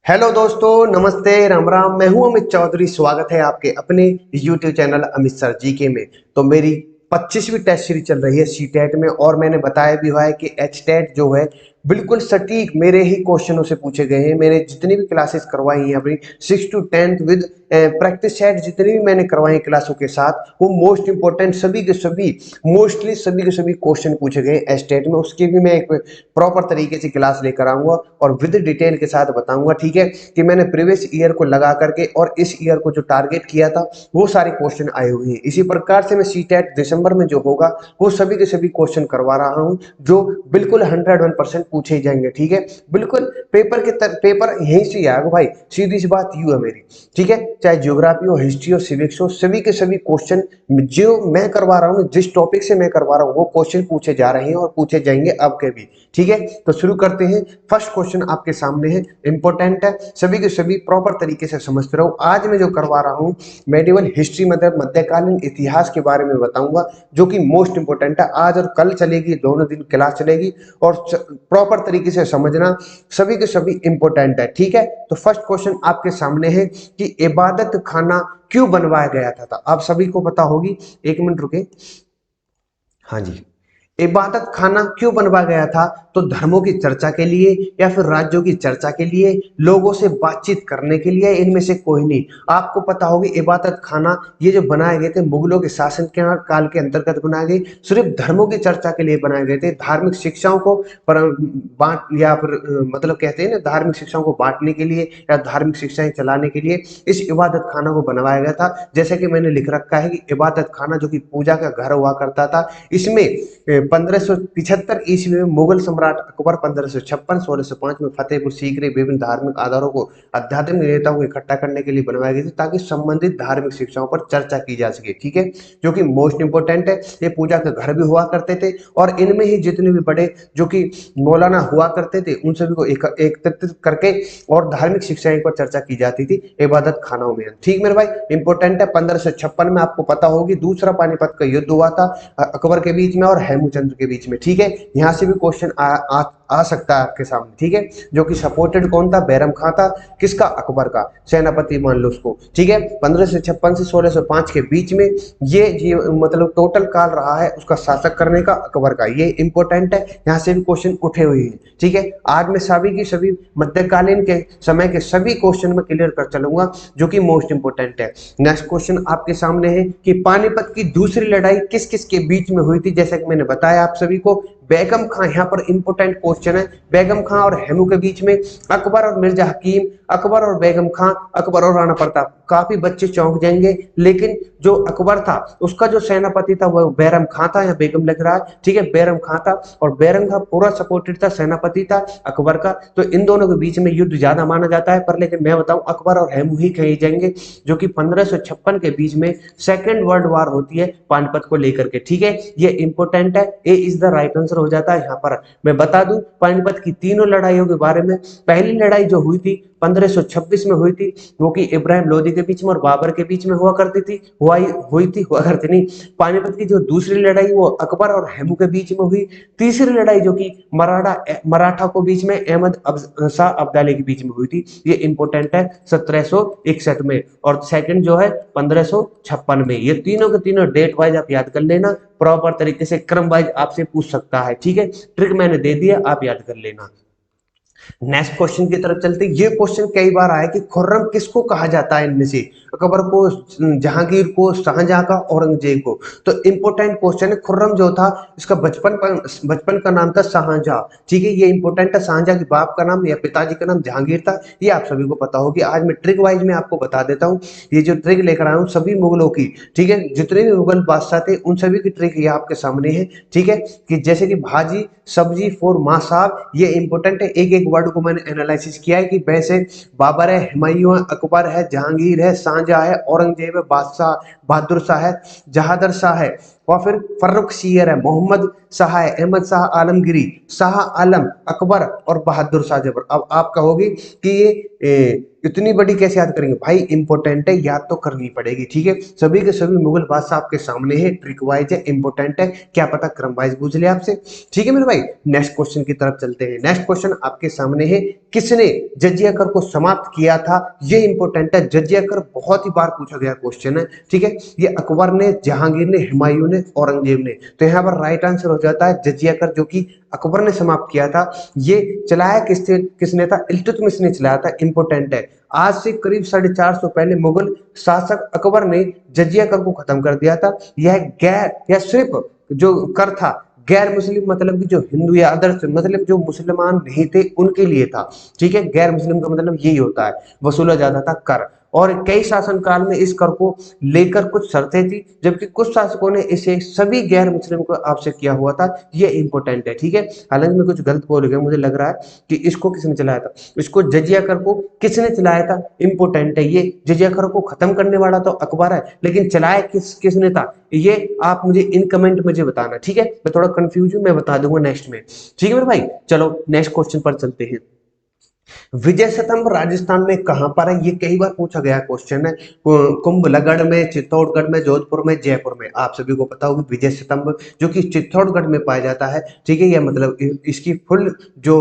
Hello दोस्तों, नमस्ते, राम राम। मैं हूं अमित चौधरी। स्वागत है आपके अपने YouTube channel Amit sir GK में। तो मेरी 25वीं टेस्ट सीरीज चल रही है सीटेट में, और मैंने बताया भी हुआ है कि एच टेट जो है बिल्कुल सटीक मेरे ही क्वेश्चनों से पूछे गए हैं। मैंने जितनी भी क्लासेस करवाई हैं अपनी 6 to 10th with practice set, जितनी भी मैंने करवाई हैं क्लासों के साथ, वो मोस्ट इंपॉर्टेंट सभी के सभी, मोस्टली सभी के सभी क्वेश्चन पूछे गए एच टेट में। उसकी भी मैं एक प्रॉपर तरीके से क्लास लेकर आऊंगा और विद डिटेल के साथ बताऊंगा, ठीक है, कि मैंने प्रीवियस ईयर को लगा करके और इस ईयर को जो टारगेट किया था वो सारे क्वेश्चन आए हुए हैं। इसी प्रकार से मैं सीटेट दिसंबर में जो होगा वो सभी के सभी क्वेश्चन करवा रहा हूं, जो बिल्कुल 101% पूछे ही जाएंगे, ठीक है। बिल्कुल पेपर यहीं से आएगा भाई, सीधी सी बात यू है मेरी, ठीक है। चाहे ज्योग्राफी हो, हिस्ट्री हो, सिविक्स हो, सभी के सभी क्वेश्चन जो मैं करवा रहा हूँ, जिस टॉपिक से मैं करवा रहा हूँ, वो क्वेश्चन पूछे जा रहे हैं और पूछे जाएंगे अब के भी, ठीक है। तो शुरू करते हैं। फर्स्ट क्वेश्चन आपके सामने है, इंपॉर्टेंट है, सभी के सभी प्रॉपर तरीके से समझते रहो। आज मैं जो करवा रहा हूँ मेडिवल हिस्ट्री, मतलब मध्यकालीन इतिहास के बारे में बताऊंगा, जो कि मोस्ट इंपॉर्टेंट है। आज और कल चलेगी, दोनों दिन क्लास चलेगी, और प्रॉपर तरीके से समझना, सभी के सभी इंपॉर्टेंट है, ठीक है। तो फर्स्ट क्वेश्चन आपके सामने है कि इबादत खाना क्यों बनवाया गया था। आप सभी को पता होगी, एक मिनट रुके, हाँ जी। इबादत खाना क्यों बनवाया गया था? तो धर्मों की चर्चा के लिए, या फिर राज्यों की चर्चा के लिए, लोगों से बातचीत करने के लिए, इनमें से कोई नहीं। आपको पता होगी इबादत खाना ये जो बनाए गए थे मुगलों के शासन के काल के अंतर्गत बनाए गए, सिर्फ धर्मों की चर्चा के लिए बनाए गए थे। धार्मिक शिक्षाओं को बांट, या फिर मतलब कहते हैं ना, धार्मिक शिक्षाओं को बांटने के लिए या धार्मिक शिक्षाएं चलाने के लिए इस इबादत खाना को बनवाया गया था। जैसे कि मैंने लिख रखा है कि इबादत खाना जो कि पूजा का घर हुआ करता था, इसमें 1575 ईस्वी में मुगल सम्राट अकबर 1556-1605 में फतेहपुर सीकरी विभिन्न धार्मिक आधारों को आध्यात्मिक नेताओं को इकट्ठा करने के लिए बनवाई गई थी, ताकि संबंधित धार्मिक शिक्षाओं पर चर्चा की जा सके, ठीक है, जो कि मोस्ट इंपोर्टेंट है। ये पूजा के घर भी हुआ करते थे, और इनमें ही जितने भी बड़े जो कि मौलाना हुआ करते थे उन सभी को एकत्रित करके और धार्मिक शिक्षाएं पर चर्चा की जाती थी इबादत खानों में, ठीक मेरे भाई, इंपोर्टेंट है। 1556 में आपको पता होगी दूसरा पानीपत का युद्ध हुआ था अकबर के बीच में और हेमूचंद्र के बीच में, ठीक है। यहाँ से भी क्वेश्चन आ सकता है आपके सामने, ठीक है। जो कि सपोर्टेड कौन था? बैरम खां था। किसका? अकबर का सेनापति मान लो उसको, ठीक है। 1556 से 1605 के बीच में ये मतलब टोटल काल रहा है उसका शासक करने का, अकबर का। ये इंपॉर्टेंट है, यहाँ से भी क्वेश्चन उठे हुए हैं, ठीक है। आज मैं सभी की सभी मध्यकालीन के समय के सभी क्वेश्चन में क्लियर कर चलूंगा, जो कि मोस्ट इंपोर्टेंट है। नेक्स्ट क्वेश्चन आपके सामने है कि पानीपत की दूसरी लड़ाई किस किस के बीच में हुई थी। जैसा कि मैंने बताया आप सभी को, बेगम खां यहाँ पर इंपोर्टेंट क्वेश्चन है। बेगम खां और हेमू के बीच में, अकबर और मिर्जा हकीम, अकबर और बेगम खां, अकबर और राणा प्रताप। काफी बच्चे चौंक जाएंगे, लेकिन जो अकबर था उसका जो सेनापति था वो बैरम खां था, या बेगम लग रहा है, ठीक है, बैरम खां था। और बैरम खां पूरा सपोर्टेड था, सेनापति था अकबर का। तो इन दोनों के बीच में युद्ध ज्यादा माना जाता है, पर लेकिन मैं बताऊं अकबर और हेमू ही कहे जाएंगे, जो कि 1556 के बीच में सेकेंड वर्ल्ड वॉर होती है पानीपत को लेकर के, ठीक है। ये इंपोर्टेंट है, ए इज द राइट आंसर हो जाता है यहाँ पर। मैं बता दूं पानीपत की तीनों लड़ाइयों के बारे में। पहली लड़ाई जो हुई थी 1526 में हुई थी, वो कि इब्राहिम लोदी के बीच में और बाबर के बीच में हुआ करती थी, हुआ करती नहीं। पानीपत की जो दूसरी लड़ाई वो अकबर और हेमू के बीच में हुई। तीसरी लड़ाई जो कि मराठा को बीच में अहमद शाह अब्दाली के बीच में हुई थी, ये इंपोर्टेंट है 1761 में। और सेकंड जो है 1556 में। ये तीनों के तीनों डेट वाइज आप याद कर लेना, प्रॉपर तरीके से क्रम वाइज आपसे पूछ सकता है, ठीक है। ट्रिक मैंने दे दिया, आप याद कर लेना। नेक्स्ट क्वेश्चन की तरफ चलते। ये क्वेश्चन कई बार आया कि खुर्रम किसको कहा जाता है इनमें से? अकबर को, जहांगीर को, शाहजहां का, औरंगजेब को? तो इंपोर्टेंट क्वेश्चन है। खुर्रम जो था इसका बचपन का नाम था शाहजहां, ठीक है। ये इंपोर्टेंट है। शाहजहां के बाप का नाम या पिताजी का नाम जहांगीर था, ये आप सभी को पता होगी। आज मैं ट्रिक वाइज में आपको बता देता हूँ। ये जो ट्रिक लेकर आया हूँ सभी मुगलों की, ठीक है, जितने भी मुगल बादशाह थे उन सभी की ट्रिक ये आपके सामने है, ठीक है। कि जैसे कि भाजी सब्जी फॉर माँ साहब, ये इंपोर्टेंट है। एक एक वर्ड को मैंने एनालिसिस किया है कि वैसे बाबर है, हुमायूं है, अकबर है, जहांगीर है, शाहजहां है, औरंगजेब है, बादशाह बहादुर शाह है, जहादर शाह है, और फिर फर्रुखसियर है, मोहम्मद शाह है, अहमद शाह आलमगीरी, शाह आलम, अकबर और बहादुर शाह जफर। अब आप कहोगे कि ये इतनी बड़ी कैसे याद करेंगे भाई, इंपॉर्टेंट है, याद तो करनी पड़ेगी। ठीक है, सभी के सभी मुगल बादशाह आपके सामने है, ट्रिक वाइज है, इंपॉर्टेंट है, क्या पता क्रम वाइज पूछ ले आपसे। ठीक है मेरे भाई, नेक्स्ट क्वेश्चन की तरफ चलते हैं। नेक्स्ट क्वेश्चन आपके सामने है, किसने जजिया कर को समाप्त किया था? ये इंपॉर्टेंट है, जजिया कर बहुत ही बार पूछा गया क्वेश्चन है। ठीक है, ये अकबर ने, जहांगीर ने, हुमायूं ने, औरंगजेब ने। तो यहाँ पर राइट आंसर हो जाता है जजिया कर, जो कि अकबर ने समाप्त किया था। ये चलाया किसने था? इल्तुतमिश ने चलाया था, इंपॉर्टेंट है। आज से करीब 450 पहले मुगल शासक अकबर ने जजिया कर को खत्म कर दिया था। यह गैर या सिर्फ जो कर था गैर मुस्लिम, मतलब कि जो हिंदू या अदर्स, मतलब जो मुसलमान नहीं थे उनके लिए था। ठीक है, गैर मुस्लिम का मतलब यही होता है, वसूला जाता था कर। और कई शासन काल में इस कर को लेकर कुछ शर्तें थी, जबकि कुछ शासकों ने इसे सभी गैर मुस्लिम को आपसे किया हुआ था। ये इंपॉर्टेंट है। ठीक है, हालांकि मैं कुछ गलत बोल गया, मुझे लग रहा है कि इसको किसने चलाया था, इसको जजिया कर को किसने चलाया था, इंपॉर्टेंट है। ये जजिया कर को खत्म करने वाला तो अकबर है, लेकिन चलाया किसने था, ये आप मुझे इन कमेंट मुझे बताना। ठीक है, मैं थोड़ा कंफ्यूज हूं, मैं बता दूंगा नेक्स्ट में। ठीक है मेरे भाई, चलो नेक्स्ट क्वेश्चन पर चलते हैं। विजय स्तंभ राजस्थान में कहां पर है? ये कई बार पूछा गया क्वेश्चन है। कुंभलगढ़ में, चित्तौड़गढ़ में, जोधपुर में, जयपुर में। आप सभी को पता होगा विजय स्तंभ जो कि चित्तौड़गढ़ में पाया जाता है। ठीक है, यह मतलब इसकी फुल जो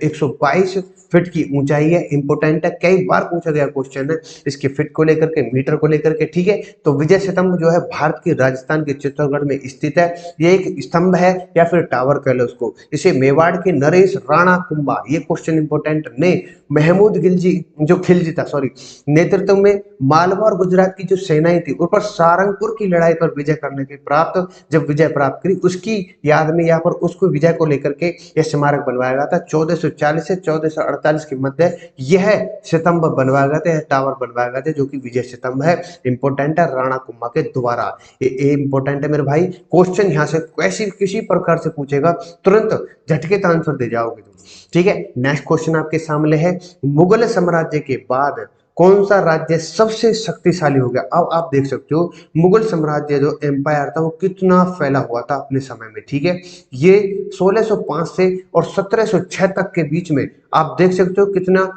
122 फीट की ऊंचाई है, इंपोर्टेंट है, कई बार पूछा गया क्वेश्चन है इसके फीट को लेकर के, मीटर को लेकर के। ठीक है, तो विजय स्तंभ जो है भारत के राजस्थान के चित्तौड़गढ़ में स्थित है। ये एक स्तंभ है या फिर टावर कह लो उसको। इसे मेवाड़ के नरेश राणा कुंभा, ये क्वेश्चन इंपोर्टेंट, ने महमूद खिलजी जो खिलजी था सॉरी नेतृत्व में मालवा और गुजरात की जो सेनाएं थी उन पर सारंगपुर की लड़ाई पर विजय करने के प्राप्त, जब विजय प्राप्त करी उसकी याद में यहाँ पर उसको विजय को लेकर के यह स्मारक बनवाया गया था। 1440 से 1448 के मध्य यह स्तंभ बनवाया गया था, यह टावर बनवाया गया था, जो कि विजय स्तंभ है। इंपोर्टेंट है, राणा कुंभा के द्वारा। ये इंपोर्टेंट है मेरे भाई। क्वेश्चन यहाँ से कैसी किसी प्रकार से पूछेगा, तुरंत झटके का आंसर दे जाओगे तुम। ठीक है, नेक्स्ट क्वेश्चन आपके सामने है, मुगल साम्राज्य के बाद कौन सा राज्य सबसे शक्तिशाली हो गया? अब आप देख सकते हो मुगल साम्राज्य जो एम्पायर था वो कितना फैला हुआ था अपने समय में। ठीक है, ये 1605 से और 1706 तक के बीच में आप देख सकते हो कितना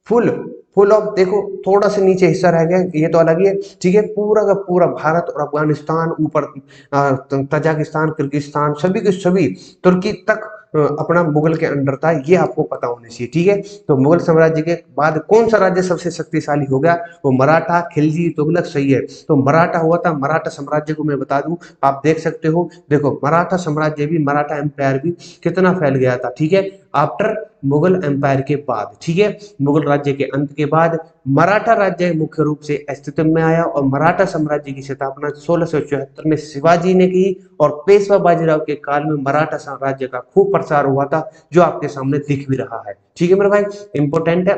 फुल फुल ऑफ, देखो थोड़ा सा नीचे हिस्सा रह गया, ये तो अलग ही है। ठीक है, पूरा का पूरा भारत और अफगानिस्तान, ऊपर तजाकिस्तान, किर्गिस्तान, सभी के सभी, तुर्की तक अपना मुगल के अंडर था, ये आपको पता होना चाहिए। ठीक है, तो मुगल साम्राज्य के बाद कौन सा राज्य सबसे शक्तिशाली हो गया? वो मराठा, खिलजी, तुगलक, सही है। तो मराठा हुआ था। मराठा साम्राज्य को मैं बता दूं, आप देख सकते हो, देखो मराठा साम्राज्य भी, मराठा एम्पायर भी कितना फैल गया था। ठीक है, आफ्टर मुगल एम्पायर के बाद। ठीक है, मुगल राज्य के अंत के बाद मराठा राज्य मुख्य रूप से अस्तित्व में आया और मराठा साम्राज्य की स्थापना 1674 में शिवाजी ने की और पेशवा बाजीराव के काल में मराठा साम्राज्य का खूब प्रसार हुआ था, जो आपके सामने दिख भी रहा है। ठीक है मेरे भाई, इंपोर्टेंट है,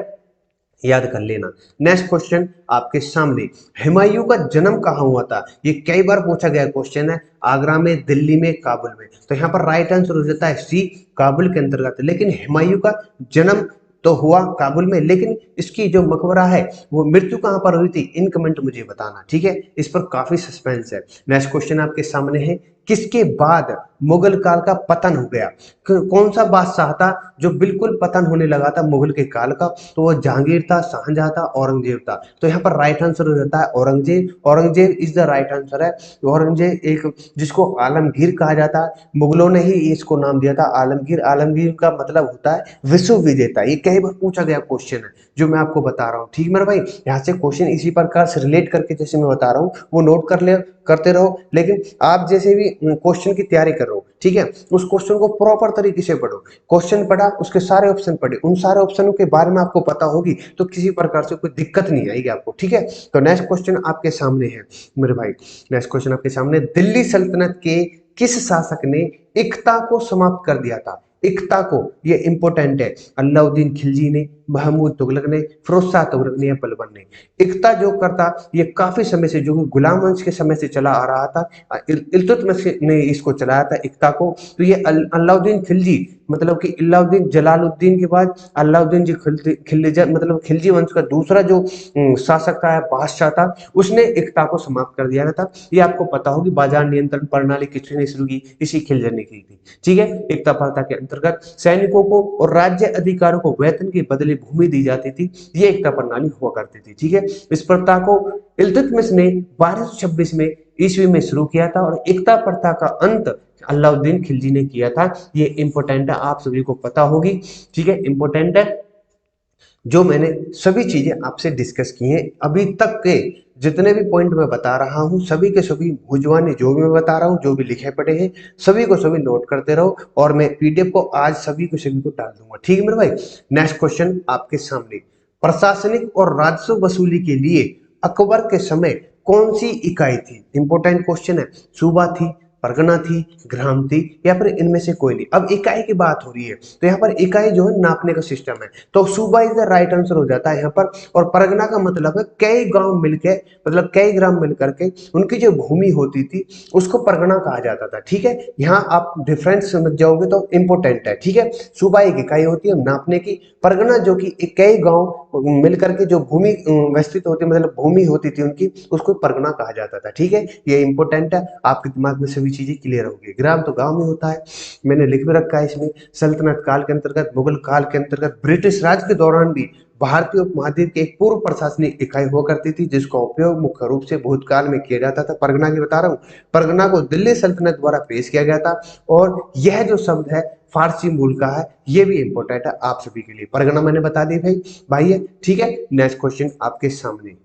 याद कर लेना। नेक्स्ट क्वेश्चन आपके सामने, हुमायूं का जन्म कहाँ हुआ था? ये कई बार पूछा गया क्वेश्चन है। आगरा में, दिल्ली में, काबुल में। तो यहाँ पर राइट आंसर हो जाता है सी, काबुल के अंतर्गत। लेकिन हुमायूं का जन्म तो हुआ काबुल में, लेकिन इसकी जो मकबरा है वो मृत्यु कहां पर हुई थी, इन कमेंट मुझे बताना। ठीक है, इस पर काफी सस्पेंस है। नेक्स्ट क्वेश्चन आपके सामने है, किसके बाद मुगल काल का पतन हो गया? कौन सा बादशाह था जो बिल्कुल पतन होने लगा था मुगल के काल का? तो वो जहांगीर था, शाहजहां था, औरंगजेब था। तो यहाँ पर राइट आंसर हो जाता है Aurangzeb. Aurangzeb is the right answer है। औरंगजेब एक, जिसको आलमगीर कहा जाता है, मुगलों ने ही इसको नाम दिया था आलमगीर। आलमगीर का मतलब होता है विश्व विजेता। ये कई बार पूछा गया क्वेश्चन है जो मैं आपको बता रहा हूँ। ठीक मेरे भाई, यहाँ से क्वेश्चन इसी प्रकार से रिलेट करके जैसे मैं बता रहा हूँ वो नोट कर ले, करते रहो। लेकिन आप जैसे भी क्वेश्चन की तैयारी कर रहे हो, ठीक है, उस क्वेश्चन को प्रॉपर तरीके से पढ़ो। क्वेश्चन पढ़ा, उसके सारे ऑप्शन पढ़े, उन सारे ऑप्शनों के बारे में आपको पता होगी तो किसी प्रकार से कोई दिक्कत नहीं आएगी आपको। ठीक है, तो नेक्स्ट क्वेश्चन आपके सामने है मेरे भाई। नेक्स्ट क्वेश्चन आपके सामने, दिल्ली सल्तनत के किस शासक ने एकता को समाप्त कर दिया था? एकता को, ये इंपॉर्टेंट है। अलाउद्दीन खिलजी ने, महमूद तुगलक ने, फिरोज शाह तुगलक ने या बलबन ने। एकता जो करता, ये काफी समय से, जो गुलाम वंश के समय से चला आ रहा था, इल्तुतमिश ने इसको चलाया था एकता को। तो ये अलाउद्दीन खिलजी मतलब कि अलाउद्दीन जलालुद्दीन के बाद अलाउद्दीन जी खिलजी मतलब खिलजी वंश का दूसरा जो शासक था, बादशाह था, उसने एकता को समाप्त कर दिया था। ये आपको पता होगी, बाजार नियंत्रण प्रणाली किसने शुरू की? इसी खिलजी ने की थी। ठीक है, एकता प्रथा के अंतर्गत सैनिकों को और राज्य अधिकारियों को वेतन के बदले भूमि दी जाती थी। ये एकता प्रणाली हुआ करती थी। ठीक है, इस प्रथा को इल्तुतमिश ने 1226 में ईस्वी में शुरू किया था और एकता प्रथा का अंत अलाउद्दीन खिलजी ने किया था। ये इंपॉर्टेंट है, आप सभी को पता होगी। ठीक है, इंपॉर्टेंट है। जो मैंने सभी चीजें आपसे डिस्कस की हैं अभी तक के, जितने भी पॉइंट मैं बता रहा हूं, सभी के सभी भुजवानी जो भी मैं बता रहा हूं, जो भी लिखे पड़े हैं, सभी को सभी नोट करते रहो और मैं पीडीएफ को आज सभी को सभी को डाल दूंगा। ठीक है मेरे भाई, नेक्स्ट क्वेश्चन आपके सामने, प्रशासनिक और राजस्व वसूली के लिए अकबर के समय कौन सी इकाई थी? इंपॉर्टेंट क्वेश्चन है। सूबा थी, परगना थी, ग्राम थी, या फिर इनमें से कोई नहीं? अब इकाई की बात हो रही है तो यहाँ पर इकाई जो है नापने का सिस्टम है, तो सूबा इज द राइट आंसर हो जाता है यहाँ पर। और परगना का मतलब है कई गांव मिलके, मतलब कई ग्राम मिलकर के उनकी जो भूमि होती थी उसको परगना कहा जाता था। ठीक है, यहाँ आप डिफरेंस समझ जाओगे तो इंपॉर्टेंट है। ठीक है, सूबा एक इकाई होती है नापने की, परगना जो कि कई गांव मिलकर के जो भूमि व्यवस्थित होती, मतलब भूमि होती थी उनकी, उसको परगना कहा जाता था। ठीक है, ये इंपॉर्टेंट है, आपके दिमाग में सभी चीजें क्लियर होगी। ग्राम तो गांव में होता है, मैंने लिख भी रखा है इसमें। सल्तनत काल के अंतर्गत, मुगल काल के अंतर्गत, ब्रिटिश राज के दौरान भी भारतीय उपमहाद्वीप की एक पूर्व प्रशासनिक इकाई हुआ करती थी जिसका उपयोग मुख्य रूप से भूतकाल में किया जाता था। परगना की बता रहा हूँ, परगना को दिल्ली सल्तनत द्वारा पेश किया गया था और यह जो शब्द है फारसी मूल का है। ये भी इंपॉर्टेंट है आप सभी के लिए, परगना मैंने बता दी भाई है। ठीक है, नेक्स्ट क्वेश्चन आपके सामने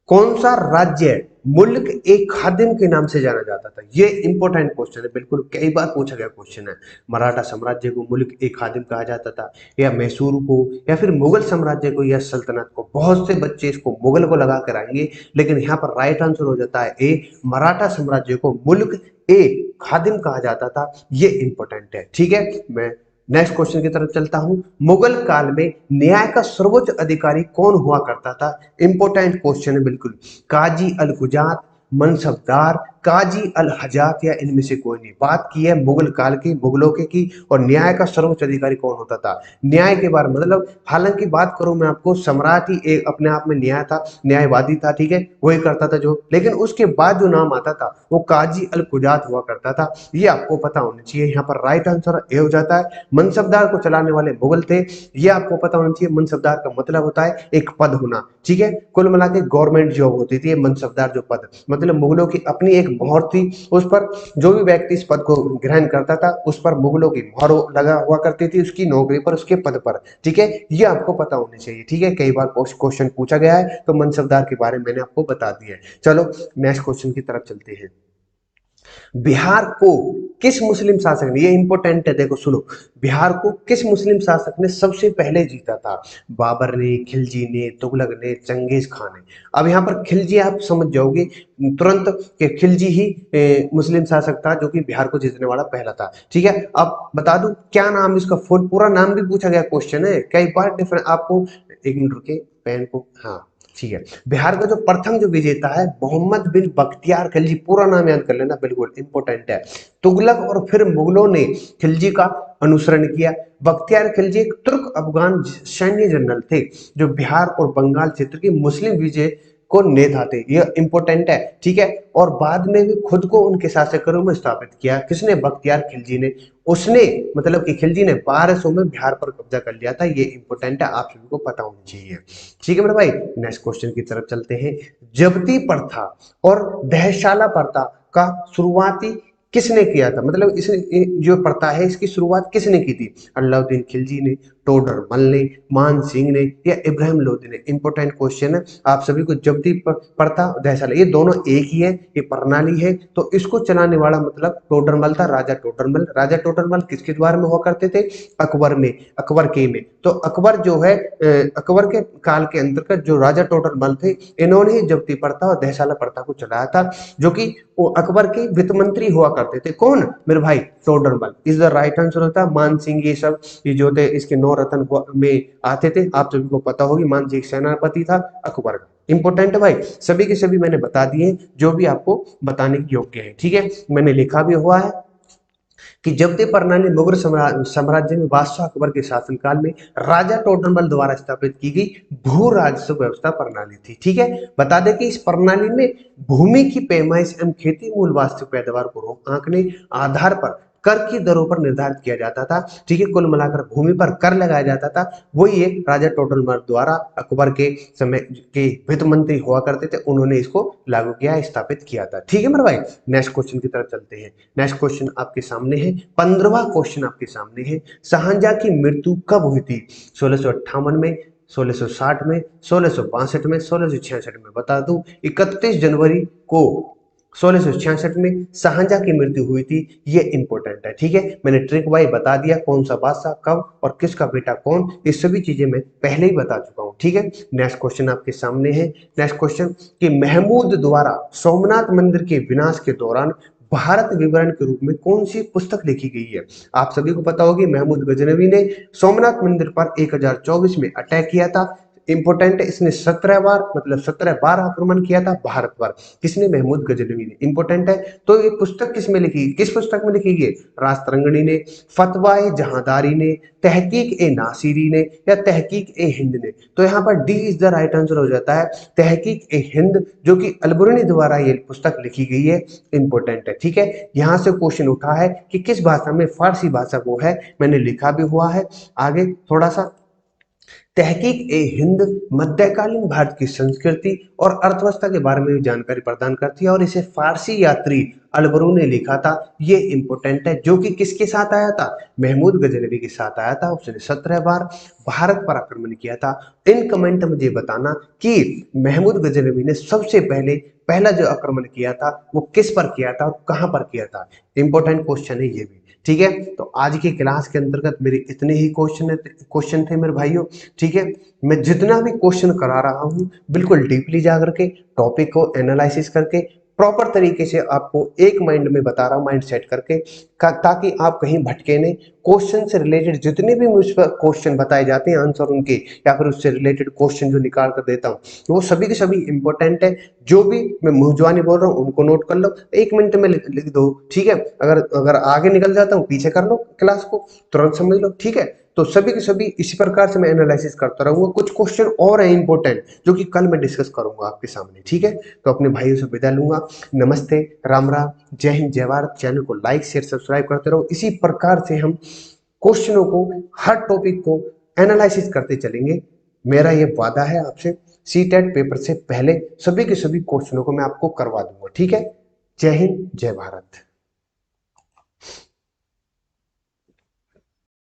कौन सा राज्य मुल्क एक खादिम के नाम से जाना जाता था? ये इंपॉर्टेंट क्वेश्चन है, बिल्कुल कई बार पूछा गया क्वेश्चन है। मराठा साम्राज्य को मुल्क एक खादिम कहा जाता था, या मैसूर को, या फिर मुगल साम्राज्य को, या सल्तनत को? बहुत से बच्चे इसको मुगल को लगा कर आएंगे, लेकिन यहाँ पर राइट आंसर हो जाता है ए, मराठा साम्राज्य को मुल्क ए खादिम कहा जाता था। ये इंपॉर्टेंट है। ठीक है, मैं नेक्स्ट क्वेश्चन की तरफ चलता हूं। मुगल काल में न्याय का सर्वोच्च अधिकारी कौन हुआ करता था? इंपॉर्टेंट क्वेश्चन है बिल्कुल। काजी अल गुजात, मनसबदार, काजी अल हजात, या इनमें से कोई नहीं? बात की है मुगल काल की, मुगलों के की, और न्याय का सर्वोच्च अधिकारी कौन होता था? न्याय के बारे मतलब, हालांकि बात करूं मैं आपको, सम्राट ही एक अपने आप में न्याय था, न्यायवादी था। ठीक है, वही करता था जो, लेकिन उसके बाद जो नाम आता था वो काजी अल गुजात हुआ करता था। ये आपको पता होना चाहिए। यहाँ पर राइट आंसर ए हो जाता है। मनसबदार को चलाने वाले मुगल थे, ये आपको पता होना चाहिए। मनसबदार का मतलब होता है एक पद होना। ठीक है, कुल मिला के गवर्नमेंट जॉब होती थी मनसबदार जो पद, मतलब मुगलों की अपनी एक मोहर थी, उस पर जो भी व्यक्ति इस पद को ग्रहण करता था उस पर मुगलों की मोहर लगा हुआ करती थी, उसकी नौकरी पर, उसके पद पर। ठीक है, ये आपको पता होना चाहिए। ठीक है, कई बार क्वेश्चन पूछा गया है तो मनसबदार के बारे में मैंने आपको बता दिया है। चलो नेक्स्ट क्वेश्चन की तरफ चलते हैं। बिहार को किस मुस्लिम शासक ने, ये इंपॉर्टेंट है, देखो सुनो, बिहार को किस मुस्लिम शासक ने सबसे पहले जीता था? बाबर ने, खिलजी ने, तुगलक ने, चंगेज खान ने? अब यहाँ पर खिलजी आप समझ जाओगे तुरंत कि खिलजी ही मुस्लिम शासक था जो कि बिहार को जीतने वाला पहला था। ठीक है, अब बता दूं क्या नाम इसका, फुल पूरा नाम भी पूछा गया क्वेश्चन है कई बार डिफरेंट आपको। एक मिनट रुके, पेन को, हाँ ठीक है। बिहार का जो प्रथम जो विजेता है मोहम्मद बिन बख्तियार खिलजी, पूरा नाम याद कर लेना, बिल्कुल इंपॉर्टेंट है। तुगलक और फिर मुगलों ने खिलजी का अनुसरण किया। बख्तियार खिलजी एक तुर्क अफगान सैन्य जनरल थे जो बिहार और बंगाल क्षेत्र की मुस्लिम विजय को नेता थे। ये इंपॉर्टेंट है। ठीक है, और बाद में भी खुद को उनके शासक के रूप में स्थापित किया। किसने? बख्तियार खिलजी ने। उसने मतलब कि खिलजी ने 1200 में बिहार पर कब्जा कर लिया था। ये इंपॉर्टेंट है, आप सभी को पता होना चाहिए। ठीक है मेरे भाई, नेक्स्ट क्वेश्चन की तरफ चलते हैं। जब्ती प्रथा और दहशाला प्रथा का शुरुआती किसने किया था? मतलब इस जो प्रथा है इसकी शुरुआत किसने की थी? अलाउद्दीन खिलजी ने, टोडरमल ने, मान सिंह ने, या इब्राहिम लोदी ने? इंपॉर्टेंट क्वेश्चन है, आप सभी को जब्ती प्रथा, दहशाला, ये दोनों एक ही है, ये प्रणाली है। तो इसको चलाने वाला मतलब टोडरमल था, राजा टोडरमल। राजा टोडरमल किसके द्वार में हुआ करते थे? अकबर में, अकबर के में। तो अकबर जो है अकबर के काल के अंतर्गत जो राजा टोडरमल थे, इन्होंने ही जब्ती प्रथा और दहशाला प्रथा को चलाया था, जो कि वो अकबर के वित्त मंत्री हुआ करते थे। कौन? मेरे भाई Todarmal is the right answer होता है। मान सिंह, ये सब ये जो थे इसके 9 रत्न में आते थे, आप सभी को पता होगी। मान सिंह सेनापति था अकबर का। इंपॉर्टेंट है भाई, सभी के सभी मैंने बता दिए जो भी आपको बताने के योग्य है। ठीक है, मैंने लिखा भी हुआ है। कि जब्ते प्रणाली मुगल साम्राज्य में बादशाह अकबर के शासनकाल में राजा टोडरमल द्वारा स्थापित की गई भू राजस्व व्यवस्था प्रणाली थी। ठीक है, बता दें कि इस प्रणाली में भूमि की पैमाइश एवं खेती मूल वास्तविक पैदावार को आंकने आधार पर कर की दरों पर निर्धारित किया जाता था। ठीक है, कुल मिलाकर भूमि पर कर लगाया जाता था। वही ये राजा टोडरमल द्वारा अकबर के समय के वित्त मंत्री हुआ करते थे, उन्होंने इसको लागू किया, स्थापित किया था। ठीक है मेरे भाई, नेक्स्ट क्वेश्चन की तरफ चलते हैं। नेक्स्ट क्वेश्चन आपके सामने है, 15वां क्वेश्चन आपके सामने है। शाहजहां की मृत्यु कब हुई थी? 1658 में, 1660 में, 1662 में, 1666 में? बता दूं, 31 जनवरी को 1666 में शाहजहां की मृत्यु हुई थी। ये इंपॉर्टेंट है। ठीक है, मैंने ट्रिक वाइज बता दिया कौन सा बादशाह कब और किसका बेटा कौन, ये सभी चीजें मैं पहले ही बता चुका हूं। ठीक है, नेक्स्ट क्वेश्चन आपके सामने है। नेक्स्ट क्वेश्चन कि महमूद द्वारा सोमनाथ मंदिर के विनाश के दौरान भारत विवरण के रूप में कौन सी पुस्तक लिखी गई है? आप सभी को पता होगी, महमूद गजनवी ने सोमनाथ मंदिर पर 1024 में अटैक किया था। इंपोर्टेंट है, इसने 17 बार मतलब 17 बार आक्रमण किया था भारत पर। किसने? महमूद गजनवी ने। इंपोर्टेंट है। तो ये पुस्तक किस में लिखी, किस पुस्तक में लिखी गई? राजतरंगिणी ने, फतवाए जहांदारी ने, तहकीक ए नासिरी ने, या तहकीक ए हिंद ने? तो यहाँ पर D is the right answer हो जाता है, तहकीक ए हिंद, जो कि अलबरूनी द्वारा ये पुस्तक लिखी गई है। इंपोर्टेंट है। ठीक है, यहाँ से क्वेश्चन उठा है कि किस भाषा में? फारसी भाषा वो है, मैंने लिखा भी हुआ है आगे थोड़ा सा। तहकीक ए हिंद मध्यकालीन भारत की संस्कृति और अर्थव्यवस्था के बारे में भी जानकारी प्रदान करती है और इसे फारसी यात्री अलबरू ने लिखा था। ये इंपोर्टेंट है, जो कि किसके साथ आया था? महमूद गजनवी के साथ आया था। उसने 17 बार भारत पर आक्रमण किया था। इन कमेंट मुझे बताना कि महमूद गजनवी ने सबसे पहला जो आक्रमण किया था वो किस पर किया था और कहां पर किया था? इंपॉर्टेंट क्वेश्चन है ये भी। ठीक है, तो आज की क्लास के अंतर्गत मेरे इतने ही क्वेश्चन थे मेरे भाइयों। ठीक है, मैं जितना भी क्वेश्चन करा रहा हूँ बिल्कुल डीपली जा करके टॉपिक को एनालिसिस करके प्रॉपर तरीके से आपको एक माइंड में बता रहा हूँ, माइंड सेट करके, ताकि आप कहीं भटके नहीं। क्वेश्चन से रिलेटेड जितने भी मुझ पर क्वेश्चन बताए जाते हैं, आंसर उनके या फिर उससे रिलेटेड क्वेश्चन जो निकाल कर देता हूँ, वो सभी के सभी इंपॉर्टेंट है। जो भी मैं मुंहजवानी बोल रहा हूँ उनको नोट कर लो, 1 मिनट में लिख दो। ठीक है, अगर आगे निकल जाता हूँ पीछे कर लो, क्लास को तुरंत समझ लो। ठीक है, तो सभी के सभी इसी प्रकार से मैं एनालिसिस करता रहूंगा। कुछ क्वेश्चन और है इंपॉर्टेंट जो कि कल मैं डिस्कस करूंगा आपके सामने। ठीक है, तो अपने भाइयों से विदा लूंगा। नमस्ते, राम राम, जय हिंद, जय भारत। चैनल को लाइक शेयर सब्सक्राइब करते रहो। इसी प्रकार से हम क्वेश्चनों को, हर टॉपिक को एनालिसिस करते चलेंगे। मेरा ये वादा है आपसे, सीटेट पेपर से पहले सभी के सभी क्वेश्चनों को मैं आपको करवा दूंगा। ठीक है, जय हिंद, जय भारत।